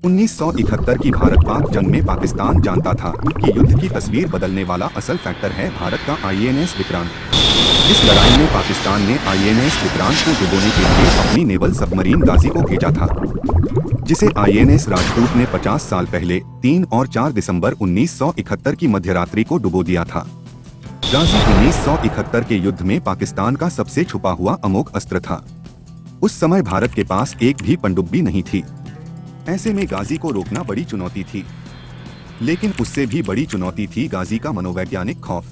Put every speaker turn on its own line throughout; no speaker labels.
1971 की भारत-पाक जंग में पाकिस्तान जानता था कि युद्ध की तस्वीर बदलने वाला असल फैक्टर है भारत का आईएनएस विक्रांत। इस लड़ाई में पाकिस्तान ने आईएनएस विक्रांत को डुबोने के लिए अपनी नेवल सबमरीन गाजी को भेजा था, जिसे आईएनएस राजपूत ने 50 साल पहले 3 और 4 दिसंबर 1971 की मध्यरात्रि को डुबो दिया था। गाजी 1971 के युद्ध में पाकिस्तान का सबसे छुपा हुआ अमोघ अस्त्र था। उस समय भारत के पास एक भी पनडुब्बी नहीं थी। ऐसे में गाजी को रोकना बड़ी चुनौती थी, लेकिन उससे भी बड़ी चुनौती थी गाजी का मनोवैज्ञानिक खौफ।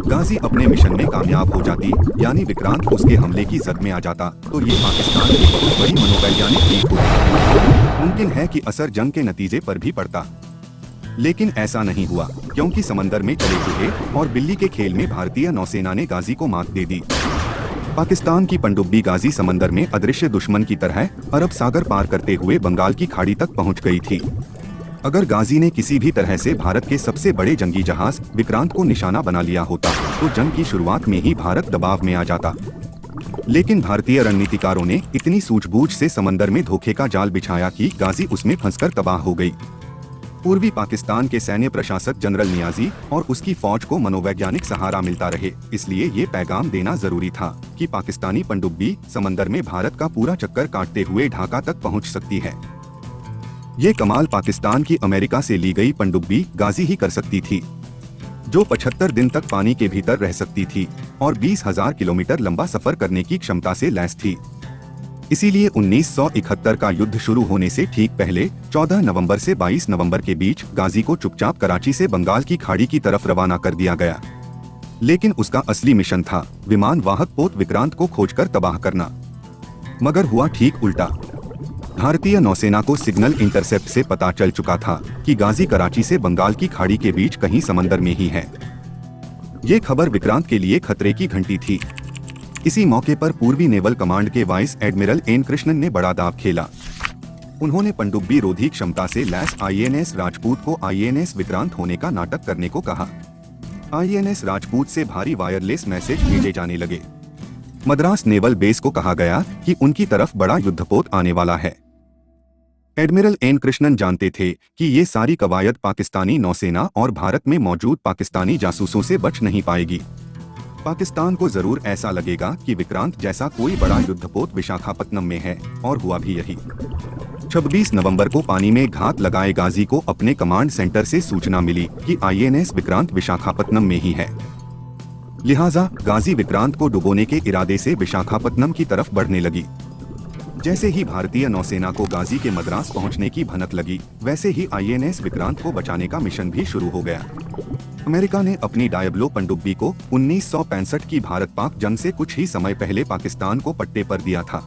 गाजी अपने मिशन में कामयाब हो जाती, यानी विक्रांत उसके हमले की जद में आ जाता, तो ये पाकिस्तान की बहुत बड़ी मनोवैज्ञानिक जीत होती। मुमकिन है कि असर जंग के नतीजे पर भी पड़ता, लेकिन ऐसा नहीं हुआ, क्योंकि समंदर में चले चूहे और बिल्ली के खेल में भारतीय नौसेना ने गाजी को मात दे दी। पाकिस्तान की पनडुब्बी गाजी समंदर में अदृश्य दुश्मन की तरह अरब सागर पार करते हुए बंगाल की खाड़ी तक पहुंच गई थी। अगर गाजी ने किसी भी तरह से भारत के सबसे बड़े जंगी जहाज विक्रांत को निशाना बना लिया होता, तो जंग की शुरुआत में ही भारत दबाव में आ जाता। लेकिन भारतीय रणनीतिकारों ने इतनी सूझबूझ से समंदर में धोखे का जाल बिछाया कि गाजी उसमें फंसकर तबाह हो गई। पूर्वी पाकिस्तान के सैन्य प्रशासक जनरल नियाजी और उसकी फौज को मनोवैज्ञानिक सहारा मिलता रहे, इसलिए ये पैगाम देना जरूरी था कि पाकिस्तानी पनडुब्बी समंदर में भारत का पूरा चक्कर काटते हुए ढाका तक पहुंच सकती है। ये कमाल पाकिस्तान की अमेरिका से ली गई पनडुब्बी गाजी ही कर सकती थी, जो 75 दिन तक पानी के भीतर रह सकती थी और 20,000 किलोमीटर लंबा सफर करने की क्षमता से लैस थी। इसीलिए 1971 का युद्ध शुरू होने से ठीक पहले 14 नवंबर से 22 नवंबर के बीच गाजी को चुपचाप कराची से बंगाल की खाड़ी की तरफ रवाना कर दिया गया। लेकिन उसका असली मिशन था विमान वाहक पोत विक्रांत को खोजकर तबाह करना। मगर हुआ ठीक उल्टा। भारतीय नौसेना को सिग्नल इंटरसेप्ट से पता चल चुका था कि गाजी कराची से बंगाल की खाड़ी के बीच कहीं समंदर में ही है। ये खबर विक्रांत के लिए खतरे की घंटी थी। इसी मौके पर पूर्वी नेवल कमांड के वाइस एडमिरल एन कृष्णन ने बड़ा दांव खेला। उन्होंने पनडुब्बी रोधी क्षमता से लैस आईएनएस राजपूत को आईएनएस विक्रांत होने का नाटक करने को कहा। आईएनएस राजपूत से भारी वायरलेस मैसेज भेजे जाने लगे। मद्रास नेवल बेस को कहा गया कि उनकी तरफ बड़ा युद्धपोत आने वाला है। एडमिरल एन कृष्णन जानते थे कि ये सारी कवायद पाकिस्तानी नौसेना और भारत में मौजूद पाकिस्तानी जासूसों से बच नहीं पाएगी। पाकिस्तान को जरूर ऐसा लगेगा कि विक्रांत जैसा कोई बड़ा युद्धपोत विशाखापत्तनम में है, और हुआ भी यही। 26 नवंबर को पानी में घात लगाए गाजी को अपने कमांड सेंटर से सूचना मिली कि आईएनएस विक्रांत विशाखापत्तनम में ही है। लिहाजा गाजी विक्रांत को डुबोने के इरादे से विशाखापत्तनम की तरफ बढ़ने लगी। जैसे ही भारतीय नौसेना को गाजी के मद्रास पहुंचने की भनक लगी, वैसे ही आईएनएस विक्रांत को बचाने का मिशन भी शुरू हो गया। अमेरिका ने अपनी डायब्लो पनडुब्बी को 1965 की भारत-पाक जंग से कुछ ही समय पहले पाकिस्तान को पट्टे पर दिया था।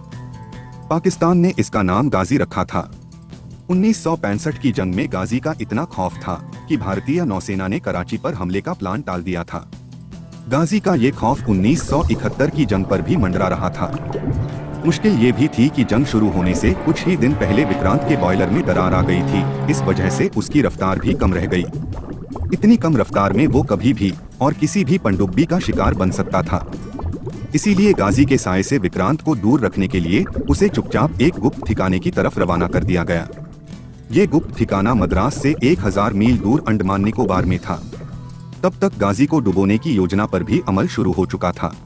पाकिस्तान ने इसका नाम गाजी रखा था। 1965 की जंग में गाजी का इतना खौफ था कि भारतीय नौसेना ने कराची पर हमले का प्लान टाल दिया था। गाजी का ये खौफ 1971 की जंग पर भी मंडरा रहा था। मुश्किल ये भी थी कि जंग शुरू होने से कुछ ही दिन पहले विक्रांत के बॉयलर में दरार आ गई थी। इस वजह से उसकी रफ्तार भी कम रह गई। इतनी कम रफ्तार में वो कभी भी और किसी भी पनडुब्बी का शिकार बन सकता था। इसीलिए गाजी के साए से विक्रांत को दूर रखने के लिए उसे चुपचाप एक गुप्त ठिकाने की तरफ रवाना कर दिया गया। ये गुप्त ठिकाना मद्रास से 1000 मील दूर अंडमान निकोबार में था। तब तक गाजी को डुबोने की योजना पर भी अमल शुरू हो चुका था।